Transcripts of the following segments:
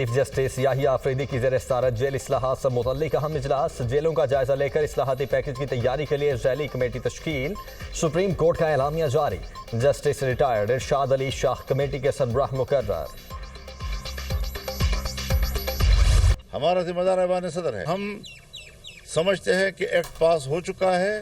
Chief justice Yahya Afridi की ज़ेर सदारत जेल इस्लाहात से मुतल्लिक अहम इजलास, जेलों का जायजा लेकर इस्लाहाती पैकेज की तैयारी के लिए ज़ैली कमेटी तश्कील। सुप्रीम कोर्ट का एलामिया जारी, जस्टिस रिटायर्ड इरशाद अली शाह कमेटी के सरबराह मुकर्रर। हमारा जिम्मेदार ऐवान सदर है। हम समझते हैं कि एक्ट पास हो चुका है,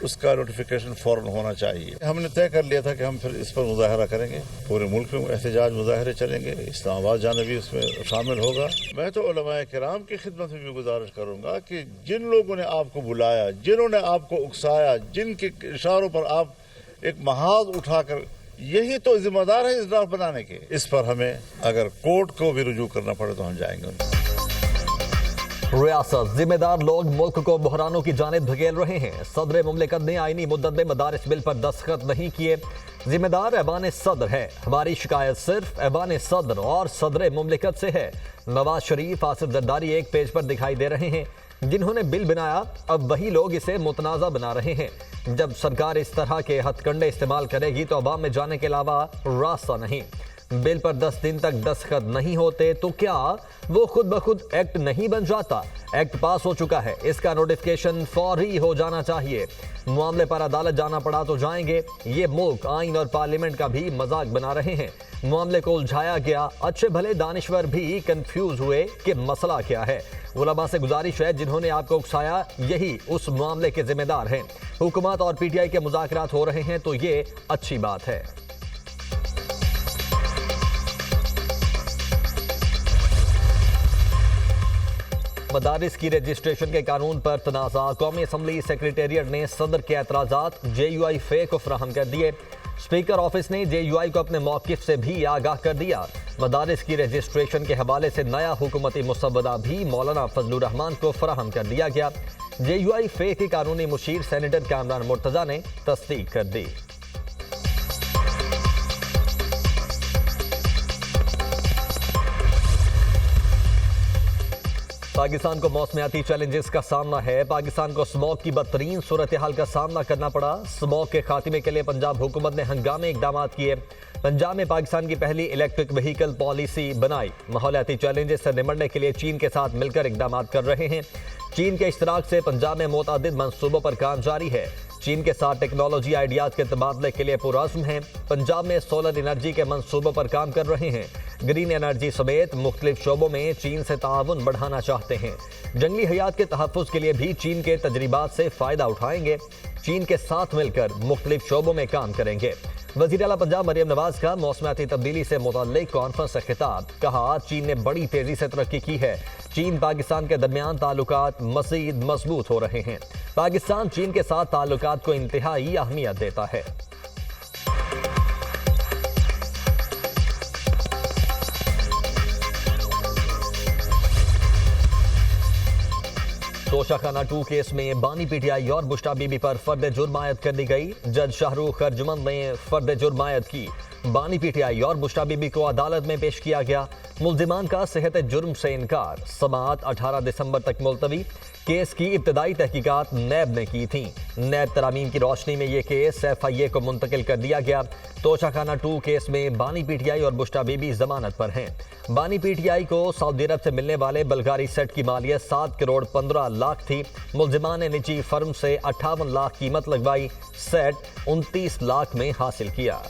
उसका नोटिफिकेशन फौरन होना चाहिए। हमने तय कर लिया था कि हम फिर इस पर मुजाहरा करेंगे, पूरे मुल्क में एहतजाज मुजाहरे चलेंगे, इस्लामाबाद जाना भी उसमें शामिल होगा। मैं तो उलमाए किराम की खिदमत में भी गुजारिश करूंगा कि जिन लोगों ने आपको बुलाया, जिन्होंने आपको उकसाया, जिनके इशारों पर आप एक महाज उठाकर, यही तो जिम्मेदार है इस ड्राफ्ट बनाने के। इस पर हमें अगर कोर्ट को भी रुजू करना पड़े तो हम जाएंगे। रियासत जिम्मेदार लोग मुल्क को बहरानों की जानिब धकेल रहे हैं। सदर मुमलिकत ने आईनी मुद्दत में मदारिस बिल पर दस्तखत नहीं किए। जिम्मेदार ऐवान सदर है। हमारी शिकायत सिर्फ ऐवान सदर और सदर मुमलिकत से है। नवाज शरीफ, आसिफ जरदारी एक पेज पर दिखाई दे रहे हैं। जिन्होंने बिल बनाया, अब वही लोग इसे मुतनाज़ा बना रहे हैं। जब सरकार इस तरह के हथकंडे इस्तेमाल करेगी तो अवाम में जाने के अलावा रास्ता नहीं। बिल पर 10 दिन तक दस्तखत नहीं होते तो क्या वो खुद ब खुद एक्ट नहीं बन जाता? एक्ट पास हो चुका है, इसका नोटिफिकेशन फौरी हो जाना चाहिए। मामले पर अदालत जाना पड़ा तो जाएंगे। ये मुल्क आइन और पार्लियामेंट का भी मजाक बना रहे हैं। मामले को उलझाया गया, अच्छे भले दानिश्वर भी कंफ्यूज हुए कि मसला क्या है। उलमा से गुजारिश है, जिन्होंने आपको उकसाया यही उस मामले के जिम्मेदार हैं। हुकूमत और पीटीआई के मुज़ाकरात हो रहे हैं तो ये अच्छी बात है। मदारिस की रजिस्ट्रेशन के कानून पर तनाज़ा, कौमी असम्बली सेक्रेटेरिएट ने सदर के एतराज़ात JUI फे को फराहम कर दिए। स्पीकर ऑफिस ने JUI को अपने मौक़िफ़ से भी आगाह कर दिया। मदारिस की रजिस्ट्रेशन के हवाले से नया हुकूमती मुसव्वदा भी मौलाना फजलुर रहमान को फराहम कर दिया गया। JUI फे की कानूनी मुशीर सेनेटर कामरान मुर्तज़ा ने तस्दीक कर दी। पाकिस्तान को मौसमियाती चैलेंजेस का सामना है। पाकिस्तान को स्मॉग की बदतरीन सूरत हाल का सामना करना पड़ा। स्मॉग के खात्मे के लिए पंजाब हुकूमत ने हंगामी इकदाम किए। पंजाब में पाकिस्तान की पहली इलेक्ट्रिक व्हीकल पॉलिसी बनाई। माहौलियाती चैलेंजेस से निपटने के लिए चीन के साथ मिलकर इकदाम कर रहे हैं। चीन के इश्तराक से पंजाब में मुतअद्दिद मंसूबों पर काम जारी है। चीन के साथ टेक्नोलॉजी आइडियाज के तबादले के लिए पुरअज़्म हैं। पंजाब में सोलर एनर्जी के मंसूबों पर काम कर रहे हैं। ग्रीन एनर्जी समेत मुख्तलिफ शोबों में चीन से ताउन बढ़ाना चाहते हैं। जंगली हयात के तहफ़्फ़ुज़ के लिए भी चीन के तजरीबात से फ़ायदा उठाएंगे। चीन के साथ मिलकर मुख्तलिफ शोबों में काम करेंगे। वज़ीर आला पंजाब मरियम नवाज का मौसमियाती तब्दीली से मुतल्लिक कॉन्फ्रेंस से खिताब, कहा चीन ने बड़ी तेज़ी से तरक्की की है। चीन पाकिस्तान के दरमियान ताल्लुकात मज़ीद मजबूत हो रहे हैं। पाकिस्तान चीन के साथ ताल्लुकात को इंतहाई अहमियत देता है। तोशाखाना 2 केस में बानी पीटीआई और बुश्रा बीबी पर फर्द जुर्म आयद कर दी गई। जज शाहरुख अर्जुमंद ने फर्द जुर्म आयद की। बानी पीटीआई और बुश्रा बीबी को अदालत में पेश किया गया। मुल्जिमान का सेहत जुर्म से इनकार। समाअत 18 दिसंबर तक मुलतवी। केस की इब्तदाई तहकीकात नैब ने की थी। नैब तरामीम की रोशनी में ये केस FIA को मुंतकिल कर दिया गया। तोशाखाना 2 केस में बानी पीटीआई और बुश्रा बीबी जमानत पर हैं। बानी पीटीआई को सऊदी अरब से मिलने वाले बल्गारी सेट की मालियत 7 करोड़ 15 लाख थी। मुल्जिमान ने निजी फर्म से 58 लाख कीमत लगवाई। सेट 29 लाख में हासिल किया।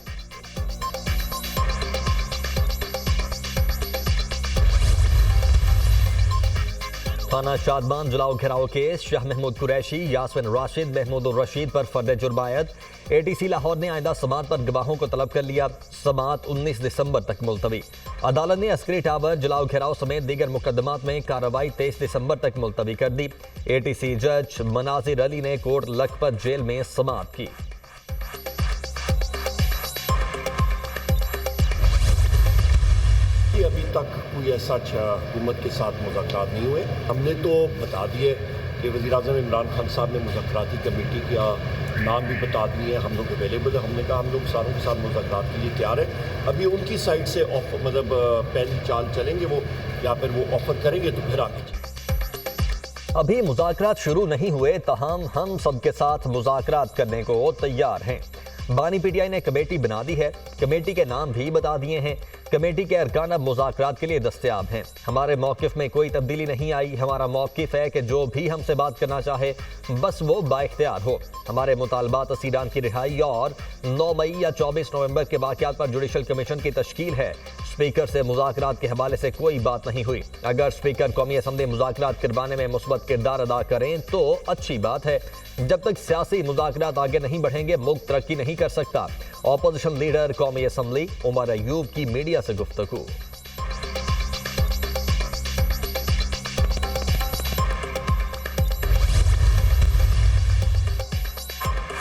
थाना शादमान जलाओ घेराव केस, शाह महमूद कुरैशी, यास्मिन राशिद, महमूद रशीद पर फर्द जुर्म आयद। ATC लाहौर ने आइंदा समात पर गवाहों को तलब कर लिया। समात 19 दिसंबर तक मुलतवी। अदालत ने अस्करी टावर जलाओ घेराव समेत दीगर मुकदमात में कार्रवाई 23 दिसंबर तक मुलतवी कर दी। ATC जज मनाजिर अली ने कोट लखपत जेल में समात की। अभी तक कोई ऐसा हुकूमत के साथ मुज़ाकरात नहीं हुए। हमने तो बता दिए कि वज़ीर-ए-आज़म इमरान खान साहब ने मुज़ाकराती कमेटी का नाम भी बता दिए। हम लोग अवेलेबल है। हमने कहा हम लोग सारों के साथ मुज़ाकरात के लिए तैयार है। अभी उनकी साइड से पहली चाल चलेंगे वो, या फिर वो ऑफर करेंगे तो फिर आगे। अभी मुज़ाकरात शुरू नहीं हुए, तहम हम सबके साथ मुज़ाकरात करने को तैयार हैं। बानी पीटीआई ने कमेटी बना दी है, कमेटी के नाम भी बता दिए हैं। कमेटी के अरकान अब मुज़ाकरात के लिए दस्तयाब हैं। हमारे मौक़िफ़ में कोई तब्दीली नहीं आई। हमारा मौक़िफ़ है कि जो भी हमसे बात करना चाहे बस वो बाइख्तियार हो। हमारे मुतालबात असीरान की रिहाई और 9 मई या 24 नवंबर के वाक़यात पर जुडिशल कमीशन की तश्कील है। स्पीकर से मुज़ाकरात के हवाले से कोई बात नहीं हुई। अगर स्पीकर कौमी असम्बली मुज़ाकरात करवाने में मुस्बत किरदार अदा करें तो अच्छी बात है। जब तक सियासी मुज़ाकरात आगे नहीं बढ़ेंगे, मुल्क तरक्की नहीं कर सकता। ऑपोजिशन लीडर कौमी असम्बली उमर अयूब की मीडिया से गुफ्तगू।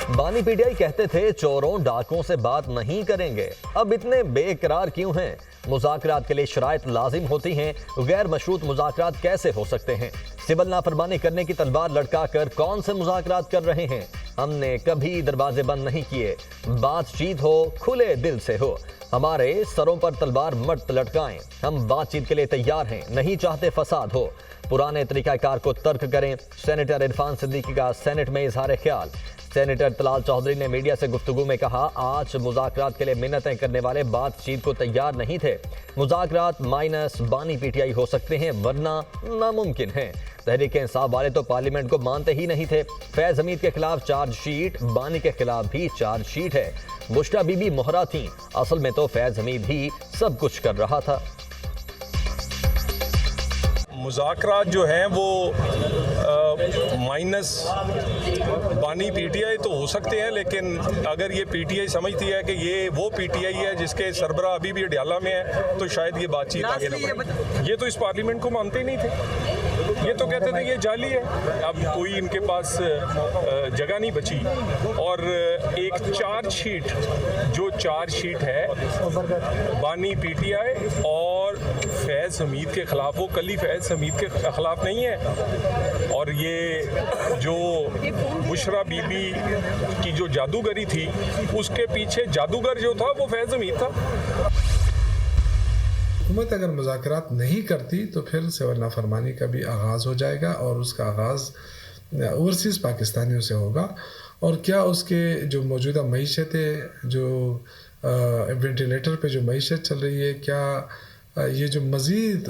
बानी पीटीआई कहते थे चोरों डाकों से बात नहीं करेंगे, अब इतने बेकरार क्यों हैं? मुज़ाकरात के लिए शराइत लाजिम होती हैं, गैर मशरूत मुज़ाकरात कैसे हो सकते हैं? सिविल नाफरमानी करने की तलवार लटका कर कौन से मुज़ाकरात कर रहे हैं? हमने कभी दरवाजे बंद नहीं किए। बातचीत हो, खुले दिल से हो। हमारे सरों पर तलवार मत लटकाएं। हम बातचीत के लिए तैयार हैं, नहीं चाहते फसाद हो। पुराने तरीकाकार को तर्क करें। सेनेटर इरफान सिद्दीकी का सेनेट में इजहार ख्याल। सेनेटर तलाल चौधरी ने मीडिया से गुफ्तगू में कहा, आज मुज़ाकरात के लिए मिन्नतें करने वाले बातचीत को तैयार नहीं थे। मुज़ाकरात माइनस बानी पीटीआई हो सकते हैं, वरना नामुमकिन है। तहरीक इंसाफ वाले तो पार्लियामेंट को मानते ही नहीं थे। फैज हमीद के खिलाफ चार्जशीट, बानी के खिलाफ भी चार्जशीट है। बुशरा बीबी मोहरा थी, असल में तो फैज हमीद ही सब कुछ कर रहा था। मुज़ाकरात जो हैं वो माइनस बानी पीटीआई तो हो सकते हैं, लेकिन अगर ये पीटीआई समझती है कि ये वो पीटीआई है जिसके सरबरा अभी भी अडयाला में है, तो शायद ये बातचीत आगे न बढ़े। ये तो इस पार्लियामेंट को मानते ही नहीं थे। ये तो कहते थे ये जाली है। अब कोई इनके पास जगह नहीं बची। और एक चार्जशीट, जो चार्जशीट है बानी पीटीआई और फैज़ हमीद के खिलाफ, वो कली फैज़ हमीद के खिलाफ नहीं है। और ये जो बुशरा बीबी की जो जादूगरी थी, उसके पीछे जादूगर जो था वो फैज़ हमीद था। हुकूमत अगर मुज़ाकरात नहीं करती तो फिर सिविल नाफरमानी का भी आगाज़ हो जाएगा और उसका आगाज़ ओवरसीज़ पाकिस्तानियों से होगा। और क्या उसके जो मौजूदा मईशत है, जो वेंटिलेटर पे जो मईशत चल रही है, क्या ये जो मज़ीद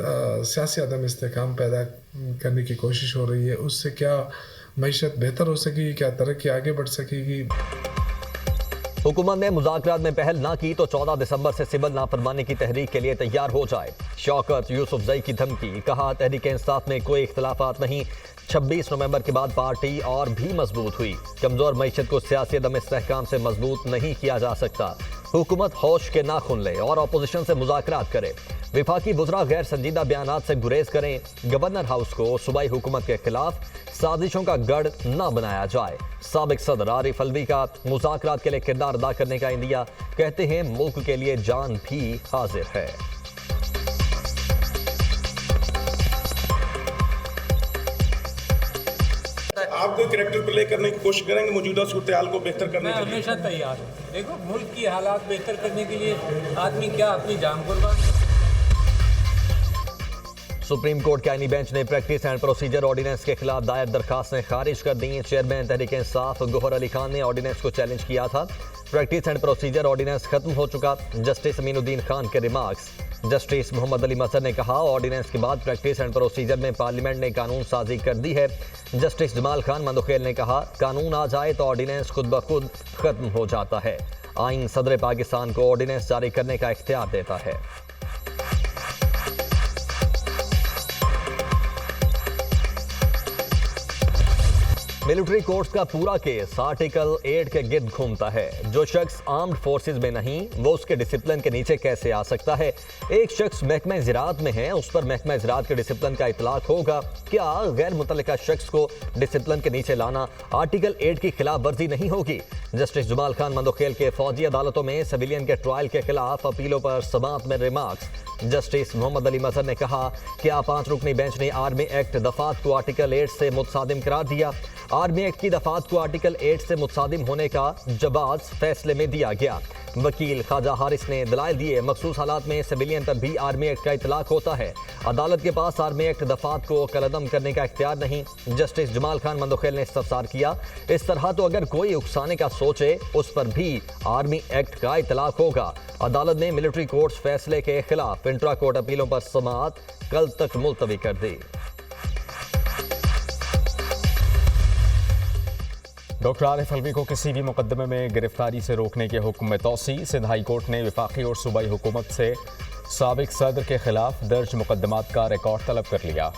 सियासी अदम इस्तेहकाम पैदा करने की कोशिश हो रही है, उससे क्या मईशत बेहतर हो सकेगी, क्या तरक्की आगे बढ़ सकेगी? हुकूमत ने मुज़ाकरात में पहल ना की तो 14 दिसंबर से सिविल नाफरमानी की तहरीक के लिए तैयार हो जाए। शौकत यूसुफजई की धमकी, कहा तहरीक इंसाफ में कोई इख्तलाफात नहीं। 26 नवंबर के बाद पार्टी और भी मजबूत हुई। कमजोर मईशत को सियासी अदम इस्तेहकाम से मजबूत नहीं किया जा सकता। हुकूमत होश के नाखुन ले और अपोजिशन से मुज़ाकरात करे। विफाकी वज़रा गैर संजीदा बयानात से गुरेज करें। गवर्नर हाउस को सूबाई हुकूमत के खिलाफ साजिशों का गढ़ न बनाया जाए। साबिक सदर आरिफ अलवी का मुज़ाकरात के लिए किरदार अदा करने का इंदिया, कहते हैं मुल्क के लिए जान भी हाजिर है। आप कोई कैरेक्टर प्ले करने की कोशिश करेंगे मौजूदा सूरत-ए-हाल को बेहतर करने मैं के लिए? हमेशा तैयार हूँ। देखो, मुल्क की हालात बेहतर करने के लिए आदमी क्या अपनी जान कुर्बान। सुप्रीम कोर्ट के आईनी बेंच ने प्रैक्टिस एंड प्रोसीजर ऑर्डिनेंस के खिलाफ दायर दरखास्तें खारिज कर दी। चेयरमैन तहरीक इंसाफ गौहर अली खान ने ऑर्डिनेंस को चैलेंज किया था। प्रैक्टिस एंड प्रोसीजर ऑर्डिनेंस खत्म हो चुका। जस्टिस अमीनुद्दीन खान के रिमार्क्स। जस्टिस मोहम्मद अली मजहर ने कहा, ऑर्डिनेंस के बाद प्रैक्टिस एंड प्रोसीजर में पार्लियामेंट ने कानून साजी कर दी है। जस्टिस जमाल खान मंदुखेल ने कहा, कानून आ जाए तो ऑर्डिनेंस खुद ब खुद खत्म हो जाता है। आइन सदर पाकिस्तान को ऑर्डिनेंस जारी करने का इख्तियार देता है। मिलिट्री कोर्ट्स का पूरा केस आर्टिकल 8 के गिर्द घूमता है। जो शख्स आर्म्ड फोर्सेज में नहीं, वो उसके डिसिप्लिन के नीचे कैसे आ सकता है? एक शख्स महकमा ज़राअत में है, उस पर महकमा ज़राअत के डिसिप्लिन का इतलाक होगा। क्या गैर मुतल्लिका शख्स को डिसिप्लिन के नीचे लाना आर्टिकल 8 की खिलाफ वर्जी नहीं होगी? जस्टिस जमाल खान मंदुखेल के फौजी अदालतों में सिविलियन के ट्रायल के खिलाफ अपीलों पर समाअत में रिमार्क्स। जस्टिस मोहम्मद अली मजहर ने कहा कि 5 रुकनी बेंच ने आर्मी एक्ट दफात को आर्टिकल 8 से मुतसादिम करार दिया। आर्मी एक्ट की दफात को आर्टिकल 8 से मुतसादिम होने का जवाब फैसले में दिया गया। वकील ख्वाजा हारिस ने दलाइल दिए, मखसूस हालात में सिविलियन पर भी आर्मी एक्ट का इतलाक होता है। अदालत के पास आर्मी एक्ट दफात को कलअदम करने का इख्तियार नहीं। जस्टिस जमाल खान मंदोखेल ने इस्तफसार किया, इस तरह तो अगर कोई उकसाने का सोचे उस पर भी आर्मी एक्ट का इतलाक होगा। अदालत ने मिलिट्री कोर्ट्स फैसले के खिलाफ इंट्रा कोर्ट अपीलों पर समाअत कल तक मुलतवी कर दी। डॉक्टर आरिफ अलवी को किसी भी मुकदमे में गिरफ्तारी से रोकने के हुक्म में तौसी। सिंध हाई कोर्ट ने वफाकी और सूबाई हुकूमत से साबिक सदर के खिलाफ दर्ज मुकदमात का रिकॉर्ड तलब कर लिया।